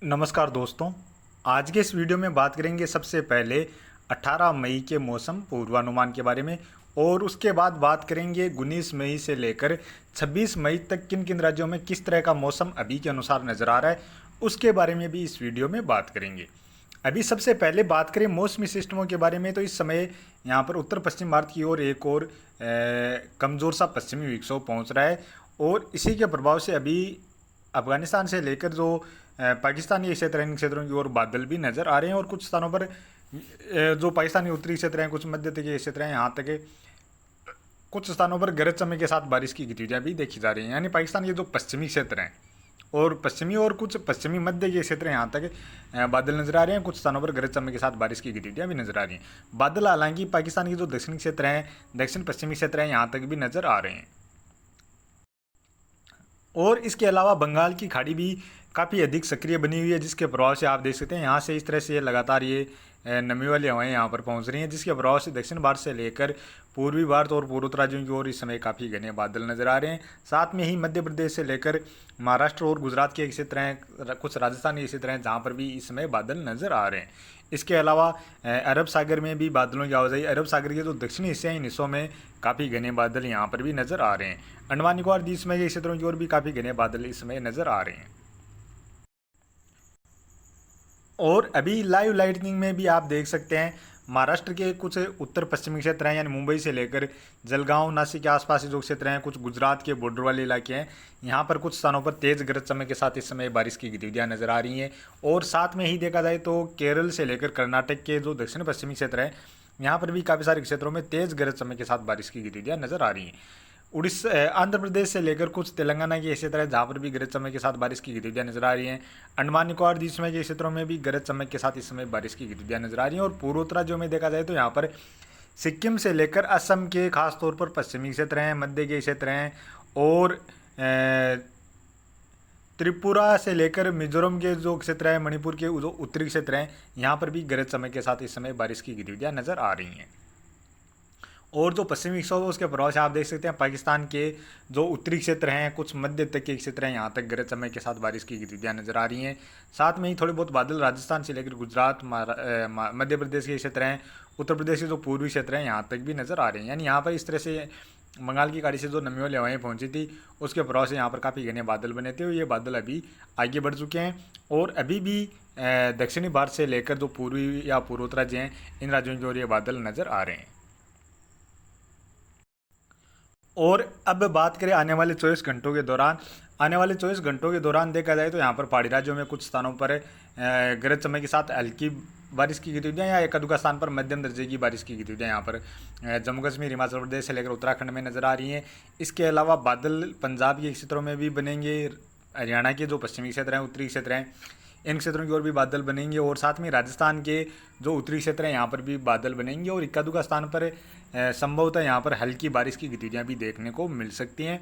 नमस्कार दोस्तों। आज के इस वीडियो में बात करेंगे सबसे पहले 18 मई के मौसम पूर्वानुमान के बारे में, और उसके बाद बात करेंगे 19 मई से लेकर 26 मई तक किन किन राज्यों में किस तरह का मौसम अभी के अनुसार नज़र आ रहा है, उसके बारे में भी इस वीडियो में बात करेंगे। अभी सबसे पहले बात करें मौसमी सिस्टमों के बारे में, तो इस समय यहाँ पर उत्तर पश्चिम भारत की ओर एक और कमज़ोर सा पश्चिमी विक्षोभ पहुँच रहा है, और इसी के प्रभाव से अभी अफगानिस्तान से लेकर जो पाकिस्तान के क्षेत्र हैं, इन क्षेत्रों की ओर बादल भी नज़र आ रहे हैं, और कुछ स्थानों पर जो पाकिस्तान के उत्तरी क्षेत्र हैं, कुछ मध्य तक के क्षेत्र हैं, यहाँ तक कुछ स्थानों पर गरज चमक के साथ बारिश की गतिविधियाँ भी देखी जा रही हैं। यानी पाकिस्तान के जो पश्चिमी क्षेत्र हैं और पश्चिमी और कुछ पश्चिमी मध्य के क्षेत्र हैं, यहाँ तक बादल नजर आ रहे हैं। कुछ स्थानों पर गरज चमक के साथ बारिश की गतिविधियाँ भी नजर आ रही हैं। बादल हालांकि पाकिस्तान के जो दक्षिणी क्षेत्र हैं, दक्षिण पश्चिमी क्षेत्र हैं, यहाँ तक भी नजर आ रहे हैं। और इसके अलावा बंगाल की खाड़ी भी काफ़ी अधिक सक्रिय बनी हुई है, जिसके प्रभाव से आप देख सकते हैं यहाँ से इस तरह से लगातार ये नमी वाली हवाएं यहाँ पर पहुँच रही हैं, जिसके प्रभाव से दक्षिण भारत से लेकर पूर्वी भारत और पूर्वोत्तर राज्यों की ओर इस समय काफ़ी घने बादल नजर आ रहे हैं। साथ में ही मध्य प्रदेश से लेकर महाराष्ट्र और गुजरात के क्षेत्र हैं, कुछ राजस्थान के क्षेत्र हैं, जहाँ पर भी इस समय बादल नजर आ रहे हैं। इसके अलावा अरब सागर में भी बादलों की आवाजाही, अरब सागर के जो दक्षिणी हिस्से हैं, इन हिस्सों में काफ़ी घने बादल यहाँ पर भी नजर आ रहे हैं। अंडमान निकोबार द्वीप समूह के क्षेत्रों की ओर भी काफ़ी घने बादल इस समय नजर आ रहे हैं। और अभी लाइव लाइटनिंग में भी आप देख सकते हैं महाराष्ट्र के कुछ उत्तर पश्चिमी क्षेत्र हैं, यानी मुंबई से लेकर जलगांव, नासिक के आसपास जो क्षेत्र हैं, कुछ गुजरात के बॉर्डर वाले इलाके हैं, यहाँ पर कुछ स्थानों पर तेज़ गरज चमक के साथ इस समय बारिश की गतिविधियाँ नजर आ रही हैं। और साथ में ही देखा जाए तो केरल से लेकर कर्नाटक के जो दक्षिण पश्चिमी क्षेत्र हैं, यहाँ पर भी काफ़ी सारे क्षेत्रों में तेज़ गरज चमक के साथ बारिश की गतिविधियाँ नजर आ रही हैं। उड़ीसा, आंध्र प्रदेश से लेकर कुछ तेलंगाना के क्षेत्र है, जहाँ पर भी गरज चमक के साथ बारिश की गतिविधियाँ नजर आ रही हैं। अंडमान निकोबार द्वीप समूह के क्षेत्रों में भी गरज चमक के साथ इस समय बारिश की गतिविधियाँ नजर आ रही हैं। और पूर्वोत्तर राज्यों में देखा जाए तो यहाँ पर सिक्किम से लेकर असम के खास तौर पर पश्चिमी क्षेत्र हैं, मध्य के क्षेत्र हैं, और त्रिपुरा से लेकर मिजोरम के जो क्षेत्र है, मणिपुर के जो उत्तरी क्षेत्र हैं, यहाँ पर भी गरज चमक के साथ इस समय बारिश की गतिविधियाँ नजर आ रही हैं। और जो पश्चिमी विक्षोभ है उसके प्रभाव से आप देख सकते हैं पाकिस्तान के जो उत्तरी क्षेत्र हैं, कुछ मध्य तक के क्षेत्र हैं, यहाँ तक गरज चमक के साथ बारिश की गतिविधियाँ नजर आ रही हैं। साथ में ही थोड़े बहुत बादल राजस्थान से लेकर गुजरात, मध्य प्रदेश के क्षेत्र हैं, उत्तर प्रदेश के जो पूर्वी क्षेत्र हैं, यहाँ तक भी नजर आ रहे हैं। यानी यहाँ पर इस तरह से बंगाल की खाड़ी से जो नमी वाली हवाएं पहुंची थी, उसके प्रभाव से यहाँ पर काफ़ी घने बादल बने थे, और ये बादल अभी आगे बढ़ चुके हैं, और अभी भी दक्षिणी भारत से लेकर जो पूर्वी या पूर्वोत्तर राज्य हैं, इन राज्यों की ओर ये बादल नजर आ रहे हैं। और अब बात करें आने वाले 24 घंटों के दौरान, आने वाले 24 घंटों के दौरान देखा जाए तो यहाँ पर पहाड़ी राज्यों में कुछ स्थानों पर गरज चमक के साथ हल्की बारिश की गतिविधियाँ या एक आध स्थान पर मध्यम दर्जे की बारिश की गतिविधियाँ यहाँ पर जम्मू कश्मीर, हिमाचल प्रदेश से लेकर उत्तराखंड में नजर आ रही हैं। इसके अलावा बादल पंजाब के क्षेत्रों में भी बनेंगे, हरियाणा के जो पश्चिमी क्षेत्र हैं, उत्तरी क्षेत्र हैं, इन क्षेत्रों की ओर भी बादल बनेंगे, और साथ में राजस्थान के जो उत्तरी क्षेत्र हैं, यहाँ पर भी बादल बनेंगे, और इक्का दुक्का स्थान पर संभवतः यहाँ पर हल्की बारिश की गतिविधियाँ भी देखने को मिल सकती हैं।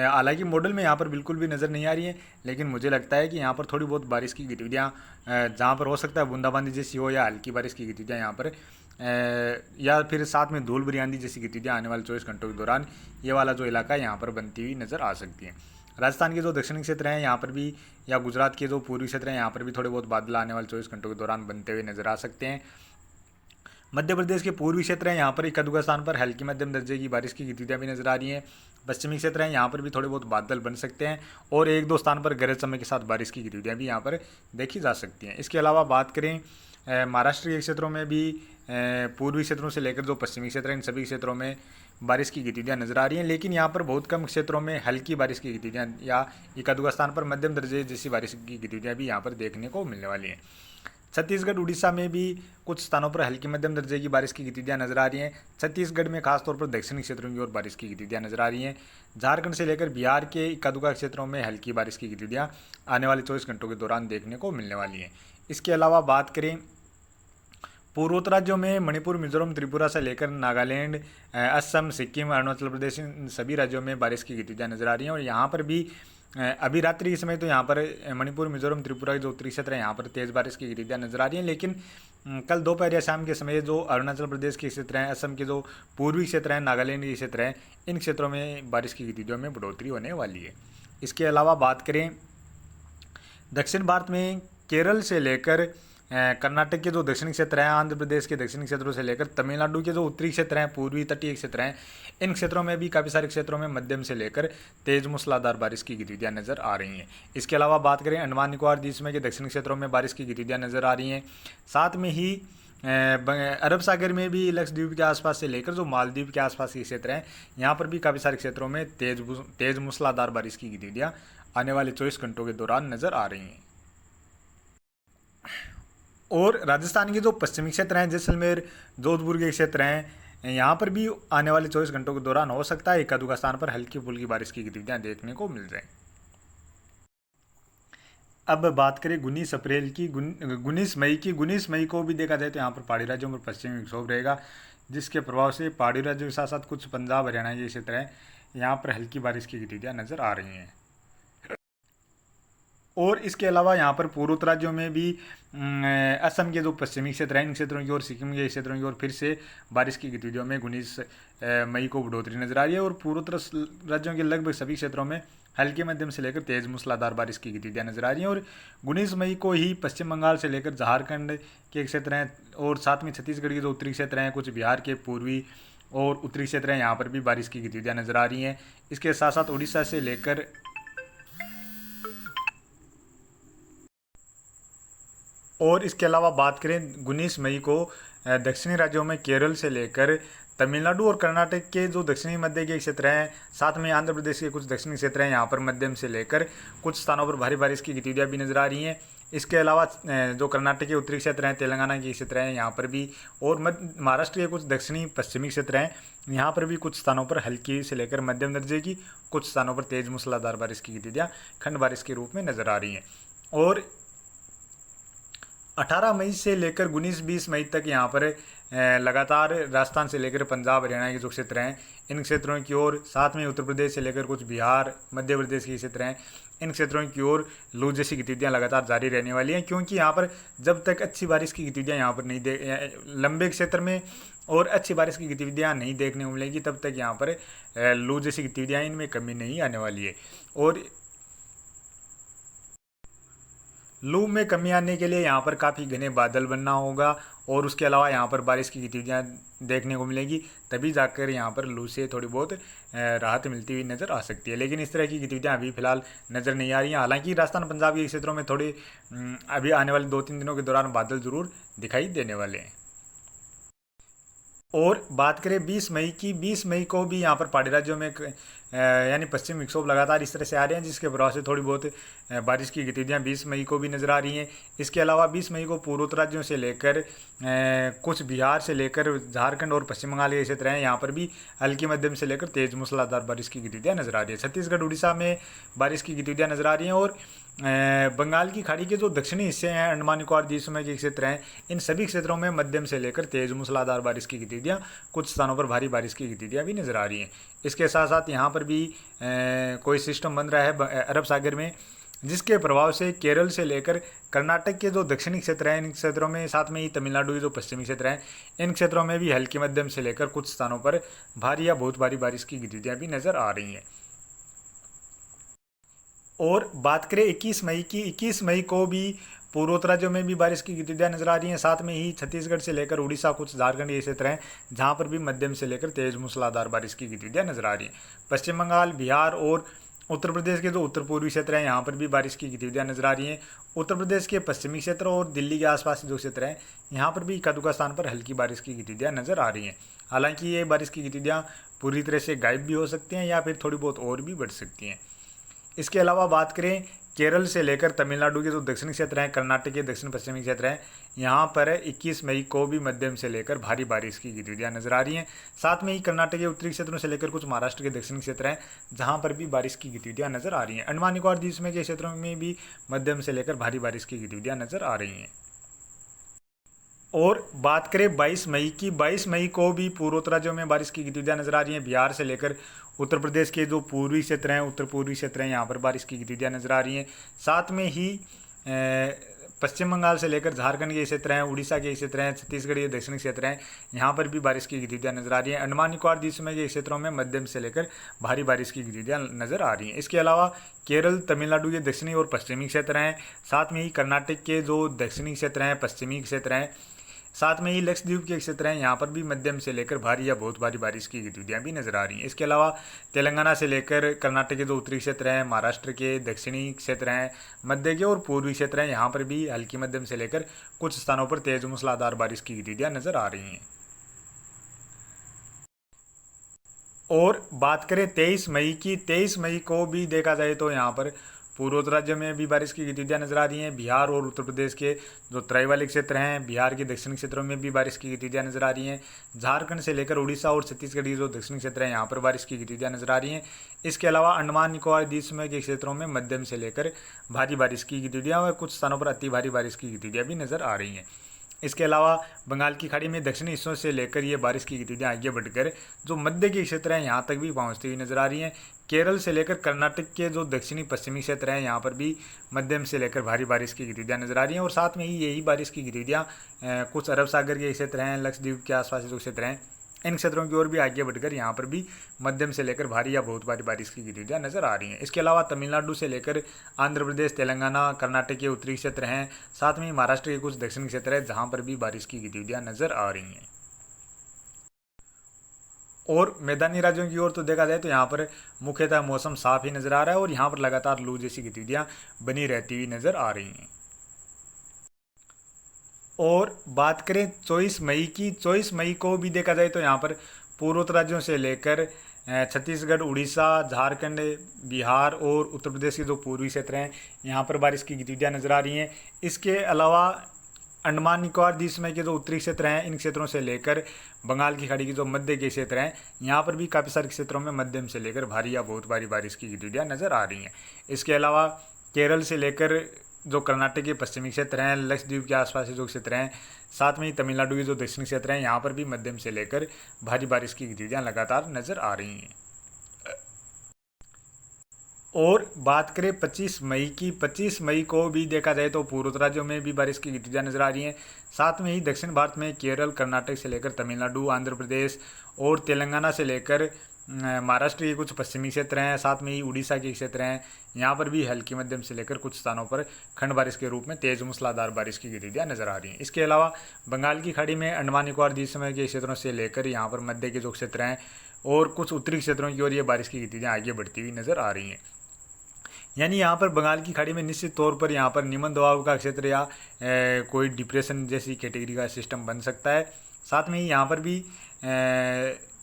हालांकि मॉडल में यहाँ पर बिल्कुल भी नज़र नहीं आ रही है, लेकिन मुझे लगता है कि यहाँ पर थोड़ी बहुत बारिश की गतिविधियाँ जहाँ पर हो सकता है बूंदाबांदी जैसी हो, या हल्की बारिश की गतिविधियाँ यहाँ पर या फिर साथ में धूल भरी आंधी जैसी गतिविधियाँ आने वाले 24 घंटों के दौरान ये वाला जो इलाका है यहाँ पर बनती हुई नज़र आ सकती है। राजस्थान के जो दक्षिणी क्षेत्र हैं यहाँ पर भी, या गुजरात के जो पूर्वी क्षेत्र हैं, यहाँ पर भी थोड़े बहुत बादल आने वाले 24 घंटों के दौरान बनते हुए नजर आ सकते हैं। मध्य प्रदेश के पूर्वी क्षेत्र हैं, यहाँ पर एक आध स्थान पर हल्की मध्यम दर्जे की बारिश की गतिविधियाँ भी नजर आ रही हैं। पश्चिमी क्षेत्र हैं, यहाँ पर भी थोड़े बहुत बादल बन सकते हैं, और एक दो स्थान पर गरज चमक के साथ बारिश की गतिविधियाँ भी यहाँ पर देखी जा सकती हैं। इसके अलावा बात करें महाराष्ट्र के क्षेत्रों में भी, पूर्वी क्षेत्रों से लेकर जो पश्चिमी क्षेत्र हैं, इन सभी क्षेत्रों में बारिश की गतिविधियाँ नजर आ रही हैं, लेकिन यहाँ पर बहुत कम क्षेत्रों में हल्की बारिश की गतिविधियाँ या एक आध स्थान पर मध्यम दर्जे जैसी बारिश की गतिविधियाँ भी यहाँ पर देखने को मिलने वाली हैं। छत्तीसगढ़, उड़ीसा में भी कुछ स्थानों पर हल्की मध्यम दर्जे की बारिश की गतिविधियाँ नजर आ रही हैं। छत्तीसगढ़ में खासतौर पर दक्षिणी क्षेत्रों की ओर बारिश की गतिविधियाँ नजर आ रही हैं। झारखंड से लेकर बिहार के इक्का दुक्का क्षेत्रों में हल्की बारिश की गतिविधियाँ आने वाले 24 घंटों के दौरान देखने को मिलने वाली हैं। इसके अलावा बात करें पूर्वोत्तर राज्यों में, मणिपुर, मिजोरम, त्रिपुरा से लेकर नागालैंड, असम, सिक्किम, अरुणाचल प्रदेश, इन सभी राज्यों में बारिश की गतिविधियाँ नजर आ रही हैं। और यहाँ पर भी अभी रात्रि के समय तो यहाँ पर मणिपुर, मिजोरम, त्रिपुरा के जो उत्तरी क्षेत्र हैं, यहाँ पर तेज़ बारिश की गतिविधियाँ नजर आ रही हैं, लेकिन कल दोपहर या शाम के समय जो अरुणाचल प्रदेश के क्षेत्र हैं, असम के जो पूर्वी क्षेत्र हैं, नागालैंड के क्षेत्र हैं, इन क्षेत्रों में बारिश की गतिविधियों में बढ़ोतरी होने वाली है। इसके अलावा बात करें दक्षिण भारत में केरल से लेकर कर्नाटक के जो दक्षिणी क्षेत्र हैं, आंध्र प्रदेश के दक्षिणी क्षेत्रों से लेकर तमिलनाडु के जो उत्तरी क्षेत्र हैं, पूर्वी तटीय क्षेत्र हैं, इन क्षेत्रों में भी काफ़ी सारे क्षेत्रों में मध्यम से लेकर तेज मूसलाधार बारिश की गतिविधियां नजर आ रही हैं। इसके अलावा बात करें अंडमान निकोबार द्वीप समूह के दक्षिणी क्षेत्रों में बारिश की गतिविधियां नजर आ रही हैं। साथ में ही अरब सागर में भी लक्षद्वीप के आसपास से लेकर जो मालदीव के आसपास के क्षेत्र हैं, यहाँ पर भी काफ़ी सारे क्षेत्रों में तेज मूसलाधार बारिश की गतिविधियां आने वाले 24 घंटों के दौरान नजर आ रही हैं। और राजस्थान के जो पश्चिमी क्षेत्र हैं, जैसलमेर, जोधपुर के क्षेत्र हैं, यहाँ पर भी आने वाले 24 घंटों के दौरान हो सकता है एक आध स्थान पर हल्की फुल्की बारिश की गतिविधियां देखने को मिल जाए। अब बात करें 19 अप्रैल की, 19 मई को भी देखा जाए तो यहाँ पर पहाड़ी राज्यों में पश्चिमी विक्षोभ रहेगा, जिसके प्रभाव से पहाड़ी राज्यों के साथ साथ कुछ पंजाब हरियाणा के क्षेत्र हैं, यहाँ पर हल्की बारिश की गतिविधियां नजर आ रही हैं। और इसके अलावा यहाँ पर पूर्वोत्तर राज्यों में भी असम के जो पश्चिमी क्षेत्र हैं, इन क्षेत्रों की ओर, सिक्किम के क्षेत्रों की ओर फिर से बारिश की गतिविधियों में 19 मई को बढ़ोतरी नजर आ रही है। और पूर्वोत्तर राज्यों के लगभग सभी क्षेत्रों में हल्के मध्यम से लेकर तेज मूसलाधार बारिश की गतिविधियां नजर आ रही हैं। और 19 मई को ही पश्चिम बंगाल से लेकर झारखंड के क्षेत्र हैं, और साथ में छत्तीसगढ़ के जो उत्तरी क्षेत्र हैं, कुछ बिहार के पूर्वी और उत्तरी क्षेत्र हैं, यहाँ पर भी बारिश की गतिविधियां नजर आ रही हैं। इसके साथ साथ उड़ीसा से लेकर और इसके अलावा बात करें 19 मई को दक्षिणी राज्यों में केरल से लेकर तमिलनाडु और कर्नाटक के जो दक्षिणी मध्य के क्षेत्र हैं, साथ में आंध्र प्रदेश के कुछ दक्षिणी क्षेत्र हैं, यहाँ पर मध्यम से लेकर कुछ स्थानों पर भारी बारिश की गतिविधियां भी नजर आ रही हैं। इसके अलावा जो कर्नाटक के उत्तरी क्षेत्र हैं, तेलंगाना के क्षेत्र हैं, यहाँ पर भी, और महाराष्ट्र के कुछ दक्षिणी पश्चिमी क्षेत्र हैं, यहाँ पर भी कुछ स्थानों पर हल्की से लेकर मध्यम दर्जे की, कुछ स्थानों पर तेज मूसलाधार बारिश की गतिविधियां खंड बारिश के रूप में नजर आ रही हैं। और 18 मई से लेकर 19-20 मई तक यहाँ पर लगातार राजस्थान से लेकर पंजाब हरियाणा के जो क्षेत्र हैं, इन क्षेत्रों की ओर, साथ में उत्तर प्रदेश से लेकर कुछ बिहार मध्य प्रदेश के क्षेत्र हैं, इन क्षेत्रों की ओर लू जैसी गतिविधियां लगातार जारी रहने वाली हैं। क्योंकि यहाँ पर जब तक अच्छी बारिश की गतिविधियां यहाँ पर नहीं लंबे क्षेत्र में और अच्छी बारिश की गतिविधियां नहीं देखने को मिलेगी, तब तक यहाँ पर लू जैसी गतिविधियाँ इनमें कमी नहीं आने वाली है। और लू में कमी आने के लिए यहाँ पर काफ़ी घने बादल बनना होगा, और उसके अलावा यहाँ पर बारिश की गतिविधियाँ देखने को मिलेगी, तभी जाकर यहाँ पर लू से थोड़ी बहुत राहत मिलती हुई नज़र आ सकती है। लेकिन इस तरह की गतिविधियाँ अभी फिलहाल नज़र नहीं आ रही हैं। हालांकि राजस्थान पंजाब के क्षेत्रों में थोड़ी अभी आने वाले 2-3 दिनों के दौरान बादल जरूर दिखाई देने वाले हैं। और बात करें 20 मई की, 20 मई को भी यहाँ पर पहाड़ी राज्यों में यानी पश्चिम विक्षोभ लगातार इस तरह से आ रहे हैं, जिसके प्रभाव से थोड़ी बहुत बारिश की गतिविधियाँ 20 मई को भी नज़र आ रही हैं। इसके अलावा 20 मई को पूर्वोत्तर राज्यों से लेकर कुछ बिहार से लेकर झारखंड और पश्चिम बंगाल के क्षेत्र हैं, यहाँ पर भी हल्की मध्यम से लेकर तेज मूसलाधार बारिश की गतिविधियाँ नजर आ रही है। छत्तीसगढ़ उड़ीसा में बारिश की गतिविधियाँ नजर आ रही हैं। और बंगाल की खाड़ी के जो दक्षिणी हिस्से हैं, अंडमान निकोबार द्वीप समूह के क्षेत्र हैं, इन सभी क्षेत्रों में मध्यम से लेकर तेज मूसलाधार बारिश की गतिविधियाँ, कुछ स्थानों पर भारी बारिश की गतिविधियाँ भी नजर आ रही हैं। इसके साथ साथ यहाँ पर भी कोई सिस्टम बन रहा है अरब सागर में, जिसके प्रभाव से केरल से लेकर कर्नाटक के जो दक्षिणी क्षेत्र हैं, इन क्षेत्रों में, साथ में ही तमिलनाडु के जो पश्चिमी क्षेत्र हैं, इन क्षेत्रों में भी हल्की मध्यम से लेकर कुछ स्थानों पर भारी या बहुत भारी बारिश की गतिविधियाँ भी नजर आ रही हैं। और बात करें 21 मई की, 21 मई को भी पूर्वोत्तर राज्यों में भी बारिश की गतिविधियां नजर आ रही हैं। साथ में ही छत्तीसगढ़ से लेकर उड़ीसा, कुछ झारखंड के क्षेत्र हैं, जहां पर भी मध्यम से लेकर तेज मूसलाधार बारिश की गतिविधियां नजर आ रही हैं। पश्चिम बंगाल, बिहार और उत्तर प्रदेश के जो उत्तर पूर्वी क्षेत्र हैं, यहाँ पर भी बारिश की गतिविधियां नजर आ रही हैं। उत्तर प्रदेश के पश्चिमी क्षेत्र और दिल्ली के आसपास जो क्षेत्र हैं, यहाँ पर भी इक्का-दुक्का स्थान पर हल्की बारिश की गतिविधियां नजर आ रही हैं। हालांकि ये बारिश की गतिविधियां पूरी तरह से गायब भी हो सकती हैं या फिर थोड़ी बहुत और भी बढ़ सकती हैं। इसके अलावा बात करें केरल से लेकर तमिलनाडु के जो दक्षिणी क्षेत्र हैं, कर्नाटक के दक्षिण पश्चिमी क्षेत्र हैं, यहाँ पर 21 मई को भी मध्यम से लेकर भारी बारिश की गतिविधियाँ नजर आ रही हैं। साथ में ही कर्नाटक के उत्तरी क्षेत्रों से लेकर कुछ महाराष्ट्र के दक्षिणी क्षेत्र हैं, जहाँ पर भी बारिश की गतिविधियाँ नजर आ रही हैं। अंडमान निकोबार द्वीप समूह के क्षेत्रों में भी मध्यम से लेकर भारी बारिश की गतिविधियाँ नजर आ रही हैं। और बात करें 22 मई की, 22 मई को भी पूर्वोत्तर राज्यों में बारिश की गतिविधियाँ नजर आ रही हैं। बिहार से लेकर उत्तर प्रदेश के जो पूर्वी क्षेत्र हैं, उत्तर पूर्वी क्षेत्र हैं, यहाँ पर बारिश की गतिविधियाँ नजर आ रही हैं। साथ में ही पश्चिम बंगाल से लेकर झारखंड के क्षेत्र हैं, उड़ीसा के क्षेत्र हैं, छत्तीसगढ़ के दक्षिणी क्षेत्र हैं, यहाँ पर भी बारिश की गतिविधियाँ नजर आ रही हैं। अंडमान निकोबार द्वीप समूह के क्षेत्रों में मध्यम से लेकर भारी बारिश की गतिविधियाँ नजर आ रही हैं। इसके अलावा केरल, तमिलनाडु के दक्षिणी और पश्चिमी क्षेत्र हैं, साथ में ही कर्नाटक के जो दक्षिणी क्षेत्र हैं, पश्चिमी क्षेत्र हैं, साथ में ही लक्षद्वीप के क्षेत्र हैं, यहाँ पर भी मध्यम से लेकर भारी या बहुत भारी बारिश की गतिविधियाँ भी नजर आ रही हैं। इसके अलावा तेलंगाना से लेकर कर्नाटक के जो उत्तरी क्षेत्र हैं, महाराष्ट्र के दक्षिणी क्षेत्र हैं, मध्य के और पूर्वी क्षेत्र हैं, यहाँ पर भी हल्की मध्यम से लेकर कुछ स्थानों पर तेज मूसलाधार बारिश की गतिविधियाँ नजर आ रही हैं। और बात करें 23 मई की, 23 मई को भी देखा जाए तो यहाँ पर पूर्वोत्तर राज्य में भी बारिश की गतिविधियाँ नजर आ रही हैं। बिहार और उत्तर प्रदेश के जो तराई वाले क्षेत्र हैं, बिहार के दक्षिणी क्षेत्रों में भी बारिश की गतिविधियाँ नजर आ रही हैं। झारखंड से लेकर उड़ीसा और छत्तीसगढ़ के जो दक्षिणी क्षेत्र हैं, यहाँ पर बारिश की गतिविधियाँ नजर आ रही हैं। इसके अलावा अंडमान निकोबार द्वीप समूह के क्षेत्रों में मध्यम से लेकर भारी बारिश की गतिविधियाँ और कुछ स्थानों पर अति भारी बारिश की गतिविधियाँ भी नजर आ रही हैं। इसके अलावा बंगाल की खाड़ी में दक्षिणी हिस्सों से लेकर ये बारिश की गतिविधियाँ आगे बढ़कर जो मध्य के क्षेत्र हैं, यहाँ तक भी पहुँचती हुई नजर आ रही हैं। केरल से लेकर कर्नाटक के जो दक्षिणी पश्चिमी क्षेत्र हैं, यहाँ पर भी मध्यम से लेकर भारी बारिश की गतिविधियाँ नजर आ रही हैं। और साथ में ही यही बारिश की गतिविधियाँ कुछ अरब सागर के क्षेत्र हैं, लक्षद्वीप के आसपास जो क्षेत्र हैं, इन क्षेत्रों की ओर भी आगे बढ़कर यहाँ पर भी मध्यम से लेकर भारी या बहुत भारी बारिश की गतिविधियाँ नजर आ रही हैं। इसके अलावा तमिलनाडु से लेकर आंध्र प्रदेश, तेलंगाना, कर्नाटक के उत्तरी क्षेत्र हैं, साथ में ही महाराष्ट्र के कुछ दक्षिणी क्षेत्र हैं, जहाँ पर भी बारिश की गतिविधियाँ नजर आ रही हैं। और मैदानी राज्यों की ओर तो देखा जाए तो यहाँ पर मुख्यतः मौसम साफ ही नजर आ रहा है और यहाँ पर लगातार लू जैसी गतिविधियाँ बनी रहती हुई नजर आ रही हैं। और बात करें 24 मई की, 24 मई को भी देखा जाए तो यहाँ पर पूर्वोत्तर राज्यों से लेकर छत्तीसगढ़, उड़ीसा, झारखंड, बिहार और उत्तर प्रदेश के जो पूर्वी क्षेत्र हैं, यहाँ पर बारिश की गतिविधियाँ नजर आ रही हैं। इसके अलावा अंडमान निकोबार द्वीप समूह के जो उत्तरी क्षेत्र हैं, इन क्षेत्रों से लेकर बंगाल की खाड़ी के जो मध्य के क्षेत्र हैं, यहाँ पर भी काफ़ी सारे क्षेत्रों में मध्यम से लेकर भारी या बहुत भारी बारिश की गतिविधियाँ नजर आ रही हैं। इसके अलावा केरल से लेकर जो कर्नाटक के पश्चिमी क्षेत्र हैं, लक्षद्वीप के आसपास जो क्षेत्र हैं, साथ में ही तमिलनाडु के जो दक्षिणी क्षेत्र हैं, यहाँ पर भी मध्यम से लेकर भारी बारिश की गतिविधियाँ लगातार नजर आ रही हैं। और बात करें 25 मई की, 25 मई को भी देखा जाए तो पूर्वोत्तर राज्यों में भी बारिश की गतिविधियाँ नजर आ रही हैं। साथ में ही दक्षिण भारत में केरल, कर्नाटक से लेकर तमिलनाडु, आंध्र प्रदेश और तेलंगाना से लेकर महाराष्ट्र के कुछ पश्चिमी क्षेत्र हैं, साथ में ही उड़ीसा के क्षेत्र हैं, यहाँ पर भी हल्की मध्यम से लेकर कुछ स्थानों पर खंड बारिश के रूप में तेज मूसलाधार बारिश की गतिविधियाँ नजर आ रही हैं। इसके अलावा बंगाल की खाड़ी में अंडमान निकोबार द्वीप समूह के क्षेत्रों से लेकर यहाँ पर मध्य के जो क्षेत्र हैं और कुछ उत्तरी क्षेत्रों की ओर ये बारिश की गतिविधियाँ आगे बढ़ती हुई नजर आ रही हैं। यानी यहाँ पर बंगाल की खाड़ी में निश्चित तौर पर यहाँ पर निम्न दबाव का क्षेत्र या कोई डिप्रेशन जैसी कैटेगरी का सिस्टम बन सकता है। साथ में ही यहाँ पर भी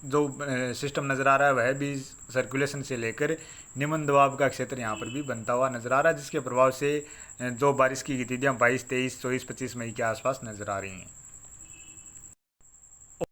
जो सिस्टम नज़र आ रहा है वह भी सर्कुलेशन से लेकर निम्न दबाव का क्षेत्र यहाँ पर भी बनता हुआ नज़र आ रहा है, जिसके प्रभाव से जो बारिश की गतिविधियाँ 22, 23, 24, 25 मई के आसपास नज़र आ रही हैं।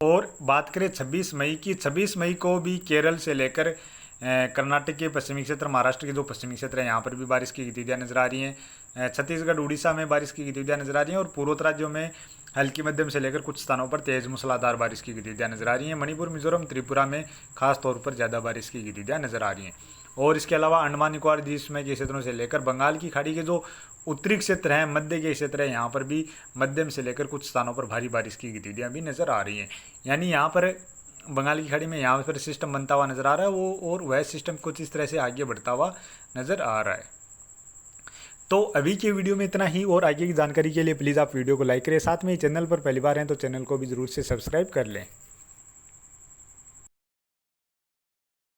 और बात करें 26 मई की, 26 मई को भी केरल से लेकर कर्नाटक के पश्चिमी क्षेत्र, महाराष्ट्र के जो पश्चिमी क्षेत्र हैं, यहाँ पर भी बारिश की गतिविधियाँ नजर आ रही हैं। छत्तीसगढ़, उड़ीसा में बारिश की गतिविधियाँ नजर आ रही हैं और पूर्वोत्तर राज्यों में हल्की मध्यम से लेकर कुछ स्थानों पर तेज मूसलाधार बारिश की गतिविधियाँ नजर आ रही हैं। मणिपुर, मिजोरम, त्रिपुरा में खास तौर पर ज़्यादा बारिश की गतिविधियाँ नजर आ रही हैं। और इसके अलावा अंडमान निकोबार द्वीप समूह के क्षेत्रों से लेकर बंगाल की खाड़ी के जो उत्तरी क्षेत्र हैं, मध्य के क्षेत्र हैं, यहाँ पर भी मध्यम से लेकर कुछ स्थानों पर भारी बारिश की गतिविधियाँ भी नजर आ रही हैं। यानी यहाँ पर बंगाल की खाड़ी में यहाँ पर सिस्टम बनता हुआ नजर आ रहा है वो, और वह सिस्टम कुछ इस तरह से आगे बढ़ता हुआ नजर आ रहा है। तो अभी के वीडियो में इतना ही, और आगे की जानकारी के लिए प्लीज़ आप वीडियो को लाइक करें। साथ में चैनल पर पहली बार हैं तो चैनल को भी ज़रूर से सब्सक्राइब कर लें।